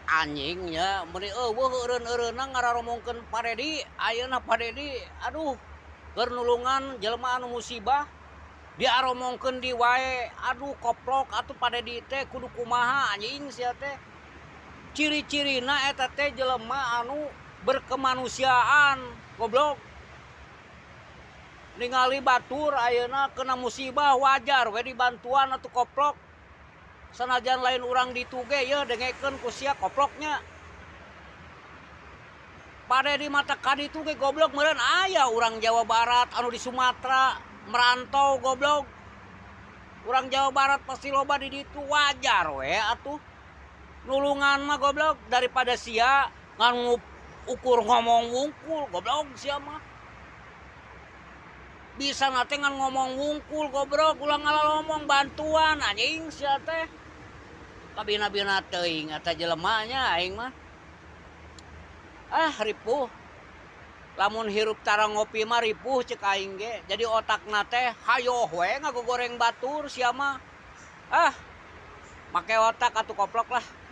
anjingnya meni eueuh eureun-eureunna ngararomongkeun Paredi ayeuna Paredi aduh keur nulungan jelema anu musibah diaromongkeun di wae aduh koplok atuh Paredi teh kudu kumaha anjing sia teh ciri-cirina eta teh jelema anu berkemanusiaan goblok ningali batur ayeuna kena musibah wajar we dibantuan atuh koplok sanajan lain urang ditu ge yeuh dengekeun ku sia koploknya pade di mata kaditu ge goblok meureun aya urang Jawa Barat anu di Sumatera merantau goblok urang Jawa Barat pasti loba di ditu wajar we atuh nulungan mah goblok daripada sia ngan ukur ngomong wungkul goblok sia mah bisa nate ngan ngomong wungkul goblok ulang ngomong bantuan anjing sia teh kabina-bina teuing eta jelemanya aing mah ripuh lamun hirup tara ngopi mah ripuh cek aing ge jadi otakna teh hayo we ngagogoreng batur sia mah make otak atuh koplok lah.